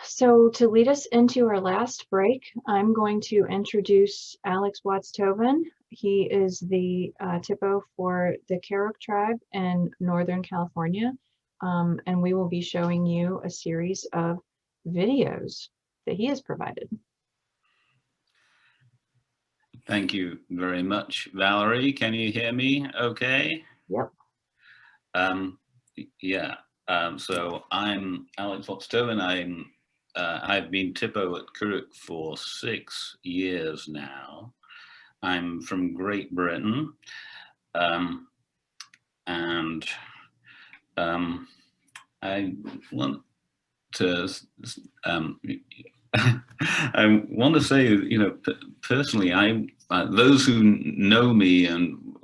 So to lead us into our last break, I'm going to introduce Alex Watts-Tobin. He is the THPO for the Karuk tribe in Northern California, and we will be showing you a series of videos that he has provided. Thank you very much, Valerie. Can you hear me okay? Yep. So I'm Alex Watts-Tobin. I've been THPO at Karuk for 6 years now. I'm from Great Britain, and I want to I want to say, personally, those who know me and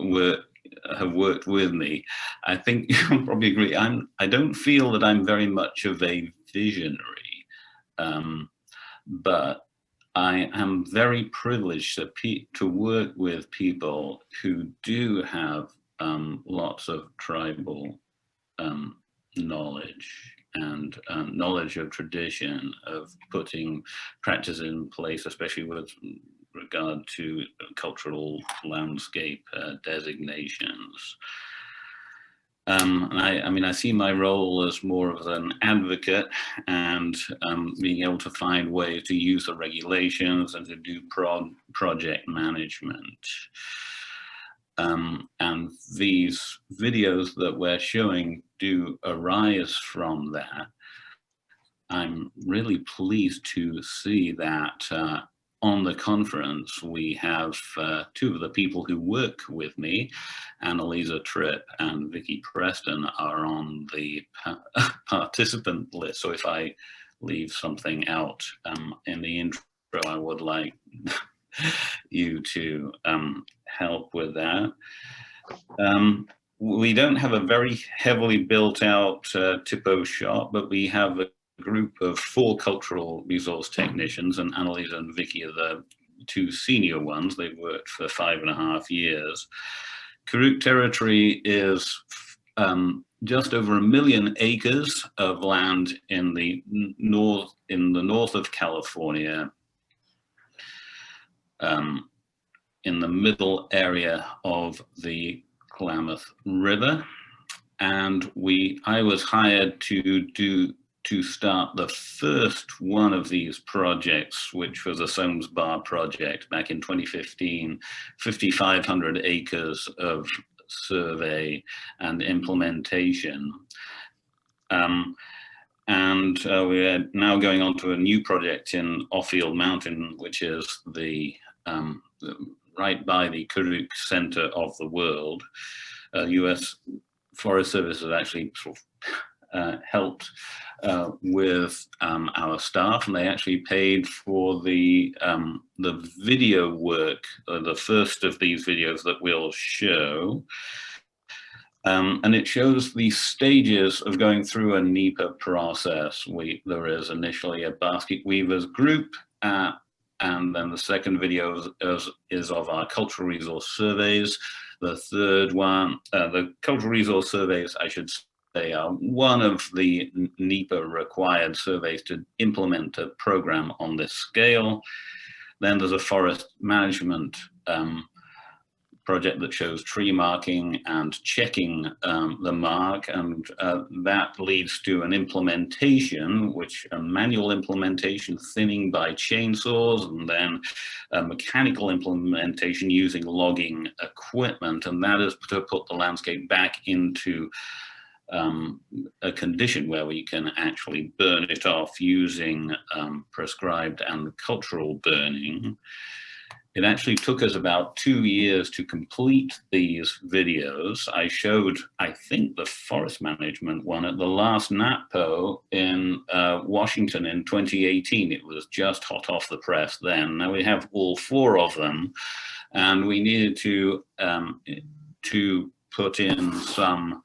have worked with me, I think you'll probably agree. I don't feel that I'm very much of a visionary, but I am very privileged to work with people who do have lots of tribal knowledge and knowledge of tradition, of putting practice in place, especially with regard to cultural landscape designations. And I see my role as more of an advocate and being able to find ways to use the regulations and to do project management. And these videos that we're showing do arise from that. I'm really pleased to see that on the conference we have two of the people who work with me, Annalisa Tripp and Vicky Preston, are on the participant list. So if I leave something out in the intro, I would like you to help with that. We don't have a very heavily built out THPO shop, but we have a group of 4 cultural resource technicians, and Annalisa and Vicky are the 2 senior ones. They've worked for 5.5 years. Karuk territory is just over 1 million acres of land in the north of California, in the middle area of the Klamath River, and I was hired to start the first one of these projects, which was a Soames Bar project back in 2015, 5,500 acres of survey and implementation. And we are now going on to a new project in Ophfield Mountain, which is right by the Karuk center of the world. US Forest Service has actually sort of helped with our staff, and they actually paid for the video work, the first of these videos that we'll show. And it shows the stages of going through a NEPA process. There is initially a basket weavers group, and then the second video is of our cultural resource surveys. The third one, the cultural resource surveys, I should say, are one of the NEPA required surveys to implement a program on this scale. Then there's a forest management project that shows tree marking and checking the mark, and that leads to an implementation, which a manual implementation, thinning by chainsaws, and then a mechanical implementation using logging equipment, and that is to put the landscape back into a condition where we can actually burn it off using prescribed and cultural burning. It actually took us about 2 years to complete these videos. I showed, I think, the forest management one at the last NAPPO in Washington in 2018. It was just hot off the press then. Now we have all 4 of them, and we needed to put in some,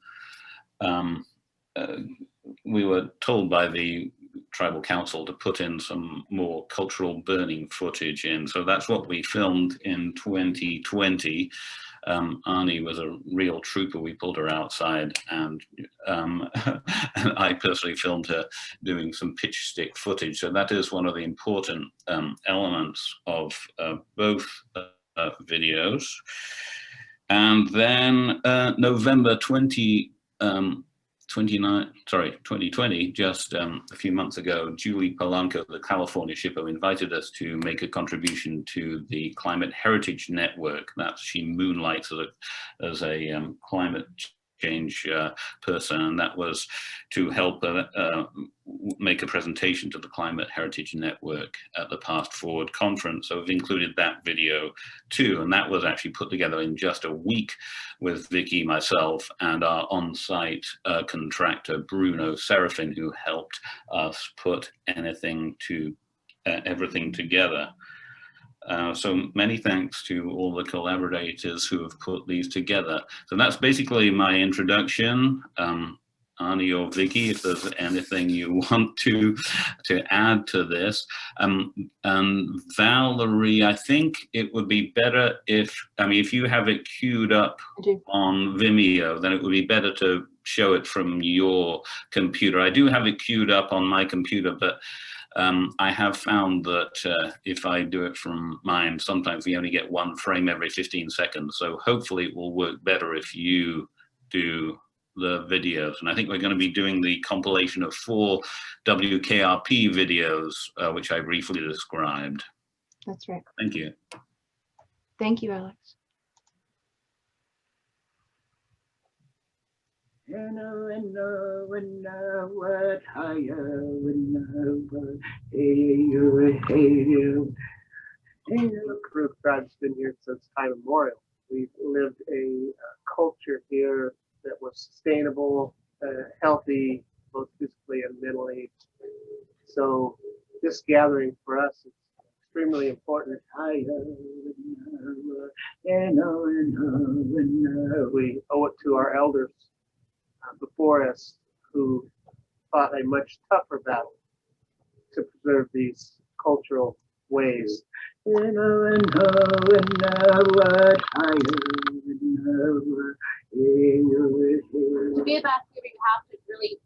we were told by the tribal council to put in some more cultural burning footage in. So that's what we filmed in 2020. Arnie was a real trooper. We pulled her outside, and I personally filmed her doing some pitch stick footage. So that is one of the important elements of both videos. And then November 2020, just a few months ago, Julie Polanco, the California SHPO, invited us to make a contribution to the Climate Heritage Network. She moonlights as a climate change person, and that was to help make a presentation to the Climate Heritage Network at the Past Forward conference. So we've included that video too, and that was actually put together in just a week with Vicky, myself, and our on-site contractor Bruno Serafin, who helped us put everything together. So many thanks to all the collaborators who have put these together. So that's basically my introduction. Arnie or Vicky, if there's anything you want to add to this. And Valerie, I think it would be better if you have it queued up on Vimeo, then it would be better to show it from your computer. I do have it queued up on my computer, but I have found that if I do it from mine, sometimes we only get one frame every 15 seconds. So hopefully it will work better if you do the videos. And I think we're going to be doing the compilation of 4 WKRP videos, which I briefly described. That's right. Thank you. Thank you, Alex. Karuk tribe's been here since time immemorial. We've lived a culture here that was sustainable, healthy, both physically and mentally. So this gathering for us is extremely important. We owe it to our elders before us who fought a much tougher battle to preserve these cultural ways. To be a basketball, you have to really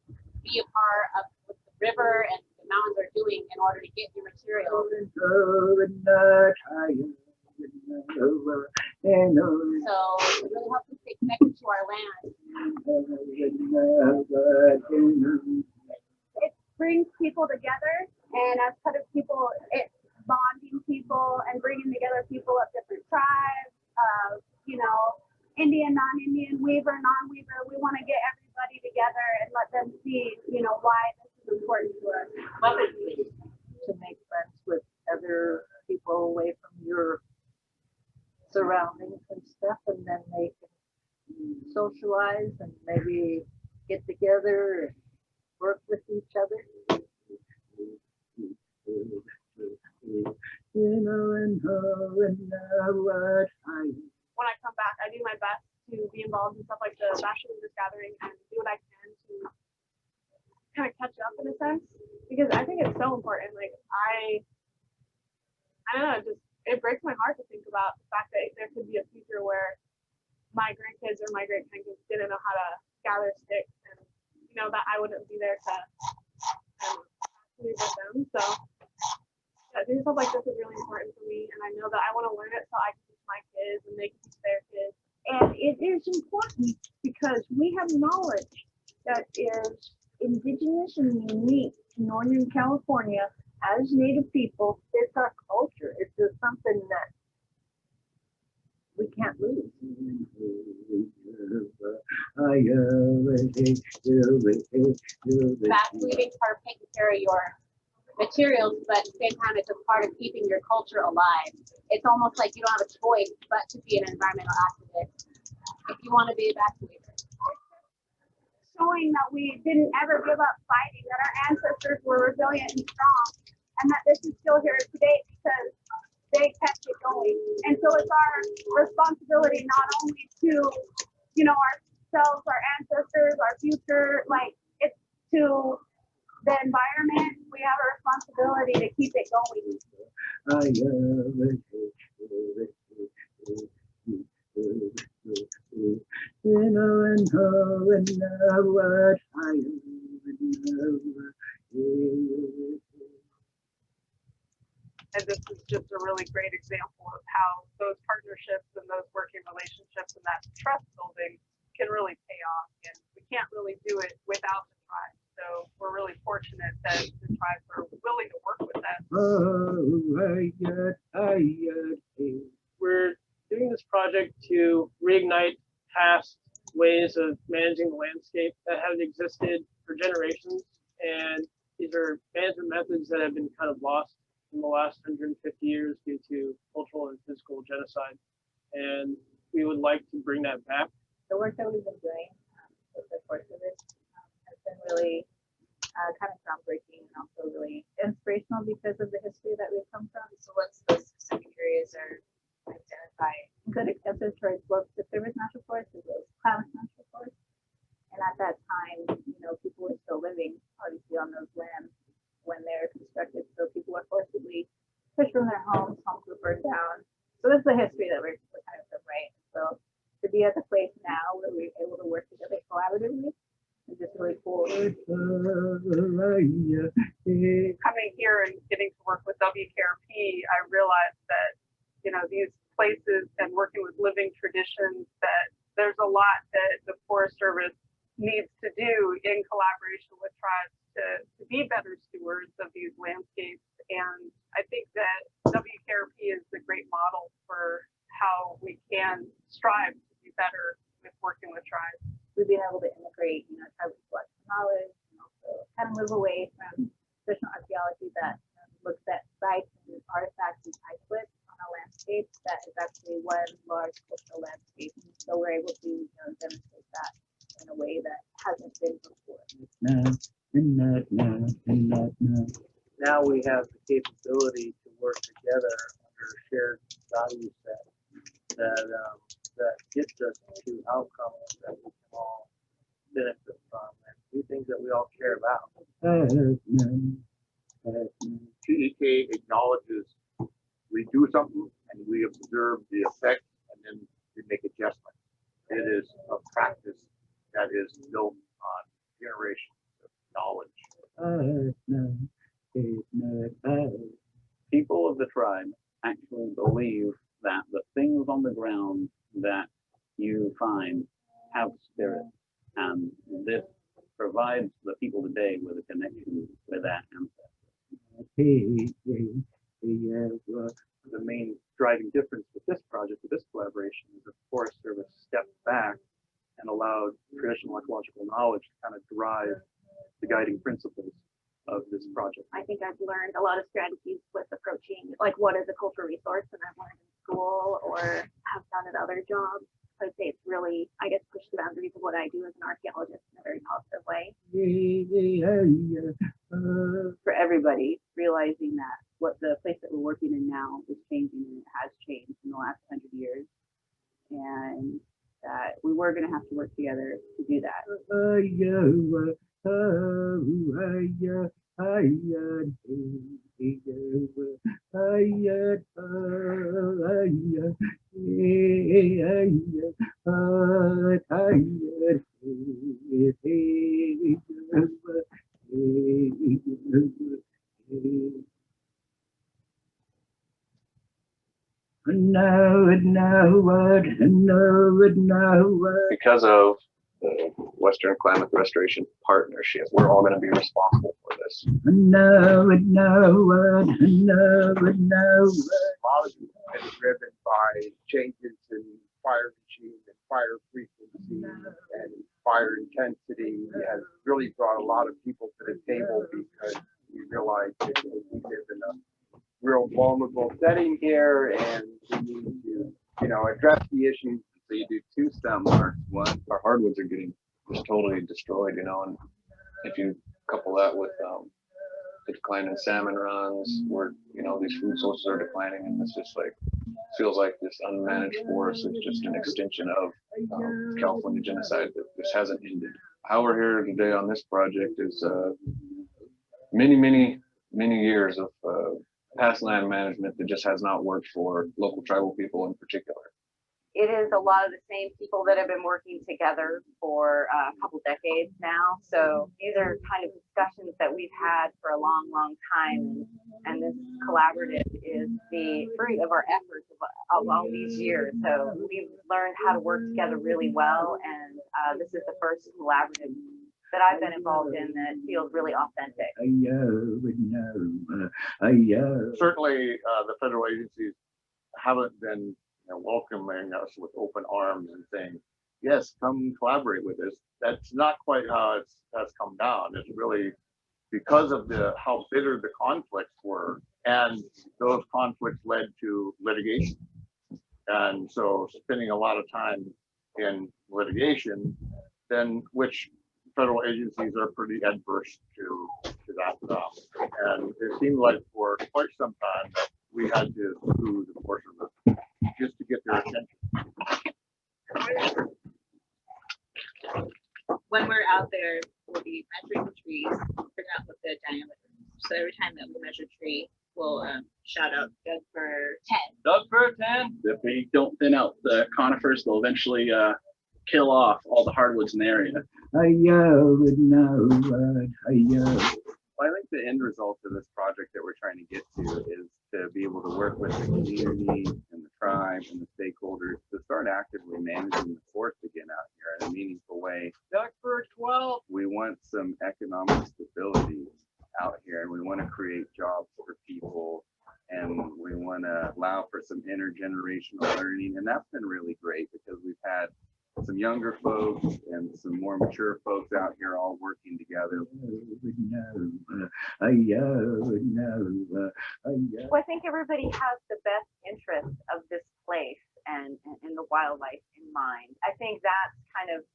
be a part of what the river and the mountains are doing in order to get your material. So it really helps us stay connected to our land. It brings people together, and as kind of people, it's bonding people and bringing together people of different tribes, Indian, non-Indian, Weaver, non-Weaver. We want to get everybody together and let them see, why this is important to us. To make friends with other people away from your surroundings and stuff, and then they can socialize and maybe get together and work with each other. When I come back, I do my best to be involved in stuff like the Bachelor Leaders Gathering and do what I can to kind of catch up in a sense, because I think it's so important. Like I don't know, it breaks my heart to think about the fact that there could be a future where my grandkids or my great grandkids didn't know how to gather sticks, and that I wouldn't be there to leave with them. So I think stuff like this is really important for me, and I know that I want to learn it so I can teach my kids and they can teach their kids. And it is important because we have knowledge that is indigenous and unique to Northern California as Native people. It's our culture. It's just something that we can't lose. That's leaving part of taking care of your materials, but at the same time, it's a part of keeping your culture alive. It's almost like you don't have a choice but to be an environmental activist if you want to be a basketball. Showing that we didn't ever give up fighting, that our ancestors were resilient and strong, and that this is still here today because they kept it going. And so it's our responsibility not only to, ourselves, our ancestors, our future, it's to the environment, we have a responsibility to keep it going. And this is just a really great example of how those partnerships and those working relationships and that trust building can really pay off. And we can't really do it without the tribe. So we're really fortunate that the tribes are willing to work with us. We're doing this project to reignite past ways of managing the landscape that have existed for generations. And these are management methods that have been kind of lost in the last 150 years due to cultural and physical genocide. And we would like to bring that back. The work that we've been doing with the Forest Service has been really kind of groundbreaking and also really inspirational because of the history that we've come from. So what's the specific areas are identified? Good extensive towards both the Service National Forest as well as Klamath National Forest. And at that time, you know, people were still living obviously on those lands when they're constructed. So people are forcibly pushed from their homes were burned down. So this is the history that we're kind of from, right? So to be at the place now where we're able to work together collaboratively is just really cool. Coming here and getting to work with WKRP, I realized that, you know, these places and working with living traditions, that there's a lot that the Forest Service needs to do in collaboration with tribes to be better stewards of these landscapes. And I think that WKRP is a great model for how we can strive to be better with working with tribes. We've been able to integrate, you know, tribal collective knowledge and also kind of move away from traditional archaeology that looks at sites and artifacts and isolates on a landscape that is actually one large cultural landscape. And so we're able to, you know, demonstrate that in a way that hasn't been before. Now we have the capability to work together under a shared value set that gets us to outcomes that we can all benefit from and do things that we all care about. THPO acknowledges we do something and we observe the effect and then we make adjustments. It is a practice that is built on generations of knowledge. People of the tribe actually believe that the things on the ground that you find have spirit, and this provides the people today with a connection with that ancestor. The main driving difference with this project, with this collaboration, is the Forest Service stepped back and allowed traditional ecological knowledge to kind of drive the guiding principles of this project. I think I've learned a lot of strategies with approaching, like, what is a cultural resource, and I've learned in school or have done at other jobs. So I'd say it's really, I guess, pushed the boundaries of what I do as an archaeologist in a very positive way. For everybody, realizing that what the place that we're working in now is changing, and it has changed in the last 100 years, and that we were going to have to work together to do that. Because of the Western Klamath Restoration Partnership, we're all going to be responsible for this. A lot of it has been driven by changes in fire regime and fire frequency and fire intensity. It has really brought a lot of people to the table because we realize that we live in a real vulnerable setting here, and we need to, address the issues. So you do two stem marks. One, our hardwoods are getting just totally destroyed, and if you couple that with the decline in salmon runs, where these food sources are declining, and it's just like feels like this unmanaged forest is just an extension of California genocide that just hasn't ended. How we're here today on this project is many years of past land management that just has not worked for local tribal people in particular. It is a lot of the same people that have been working together for a couple decades now. So these are kind of discussions that we've had for a long time. And this collaborative is the fruit of our efforts of all these years. So we've learned how to work together really well. And this is the first collaborative that I've been involved in that feels really authentic. Certainly, the federal agencies haven't been welcoming us with open arms and saying, yes, come collaborate with us. That's not quite how has come down. It's really because of how bitter the conflicts were, and those conflicts led to litigation. And so spending a lot of time in litigation, then which federal agencies are pretty adverse to that. And it seemed like for quite some time that we had to sue the Forest Service just to get their attention. When we're out there, we'll be measuring the trees, figure out what the diameter is. So every time that we measure a tree, we'll shout out Doug for 10. Doug for 10. If we don't thin out the conifers, they'll eventually kill off all the hardwoods in the area. Well, I think the end result of this project that we're trying to get to is to be able to work with the community and the tribe and the stakeholders to start actively managing the forest again out here in a meaningful way. Doug for 12. We want some economic stability out here, and we want to create jobs for people, and we want to allow for some intergenerational learning, and that's been really great because we've had some younger folks and some more mature folks out here all working together. Well, I think everybody has the best interest of this place and the wildlife in mind. I think that's kind of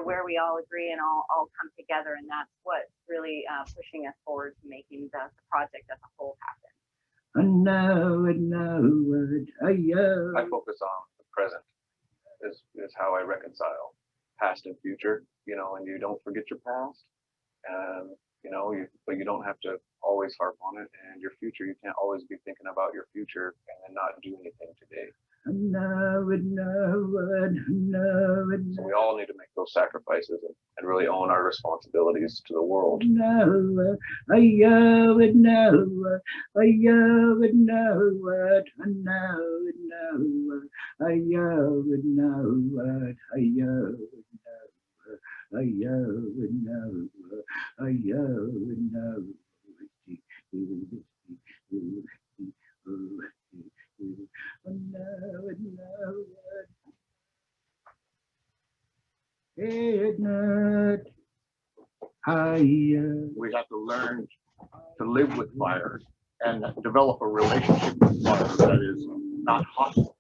where we all agree and all come together, and that's what's really pushing us forward to making the project as a whole happen. I focus on the present. Is how I reconcile past and future, and you don't forget your past, and but you don't have to always harp on it, and your future, you can't always be thinking about your future and then not do anything today. So we all need to make those sacrifices and really own our responsibilities to the world. We have to learn to live with fire and develop a relationship with fire that is not hostile.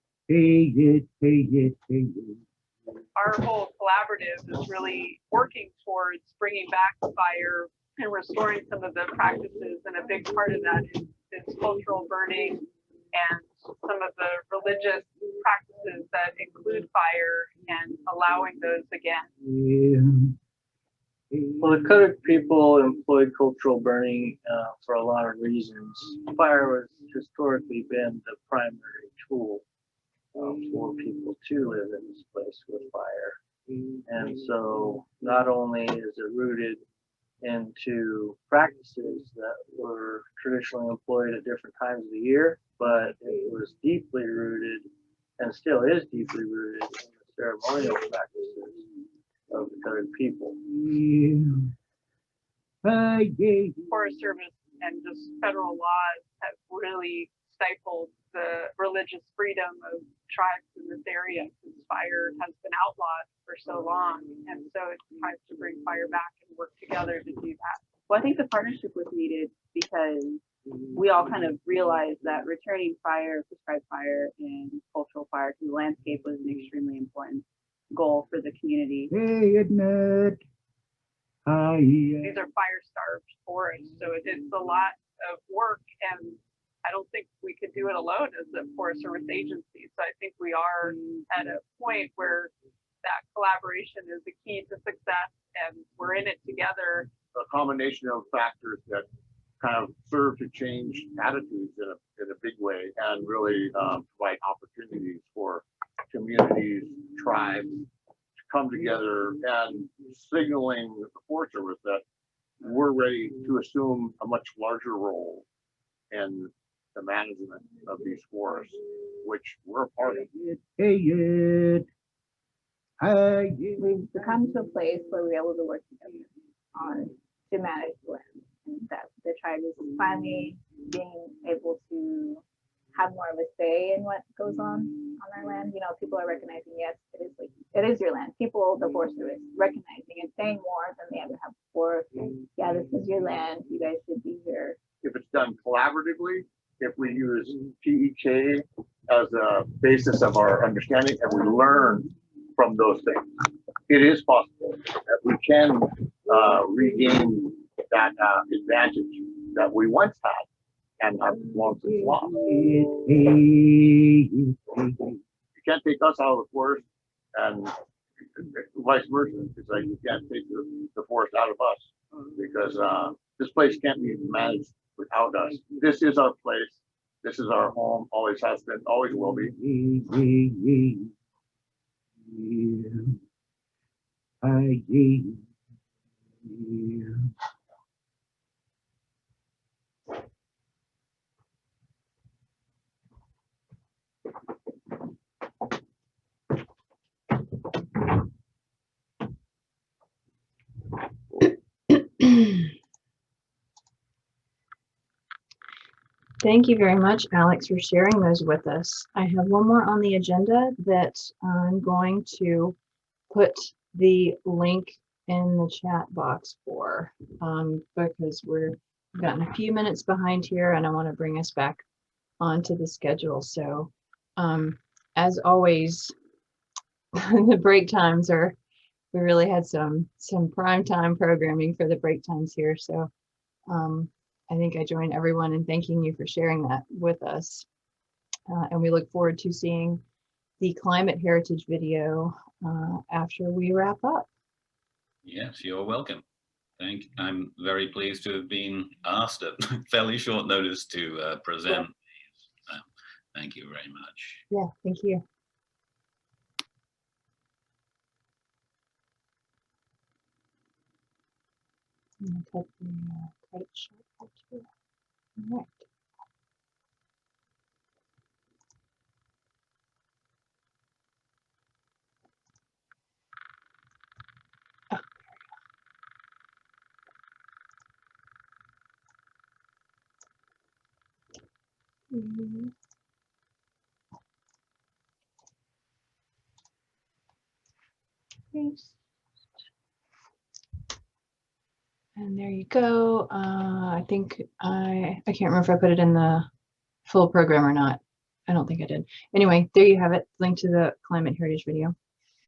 Our whole collaborative is really working towards bringing back fire and restoring some of the practices, and a big part of that is cultural burning and some of the religious practices that include fire and allowing those again. Well, the Karuk people employed cultural burning for a lot of reasons. Fire has historically been the primary tool for people to live in this place with fire. And so not only is it rooted into practices that were traditionally employed at different times of the year, but it was deeply rooted and still is deeply rooted in the ceremonial practices of the Karuk people. Forest Service and just federal laws have really stifled the religious freedom of tribes in this area, since fire has been outlawed for so long. And so it's time to bring fire back and work together to do that. Well, I think the partnership was needed because we all kind of realized that returning fire, prescribed fire, and cultural fire to the landscape was an extremely important goal for the community. These are fire-starved forests, so it's a lot of work, and I don't think we could do it alone as a Forest Service agency. So I think we are at a point where that collaboration is the key to success, and we're in it together. A combination of factors that kind of serve to change attitudes in a big way and really provide opportunities for communities, tribes to come together and signaling the Forest Service that we're ready to assume a much larger role in the management of these forests, which we're a part of. We've come to a place where we're able to work together on to manage the land. And that the tribe is finally being able to have more of a say in what goes on our land. You know, people are recognizing, yes, it is your land. People, the Forest Service, recognizing and saying more than they ever have before. Yeah, this is your land. You guys should be here. If it's done collaboratively, if we use THPO as a basis of our understanding and we learn from those things, it is possible that we can regain that advantage that we once had and have long since lost. You can't take us out of the forest and vice versa. It's like you can't take the forest out of us because this place can't be managed without us. This is our place. This is our home. Always has been. Always will be. Thank you very much, Alex, for sharing those with us. I have one more on the agenda that I'm going to put the link in the chat box for, because we've gotten a few minutes behind here and I want to bring us back onto the schedule. So as always, the break times we really had some prime time programming for the break times here. So I think I join everyone in thanking you for sharing that with us. And we look forward to seeing the climate heritage video after we wrap up. Yes, you're welcome. I'm very pleased to have been asked at fairly short notice to present. Thank you very much. Yeah, thank you. I'm going to put the credit sheet up here. All right. And there you go. I think I can't remember if I put it in the full program or not. I don't think I did. Anyway, there you have it. Link to the climate heritage video.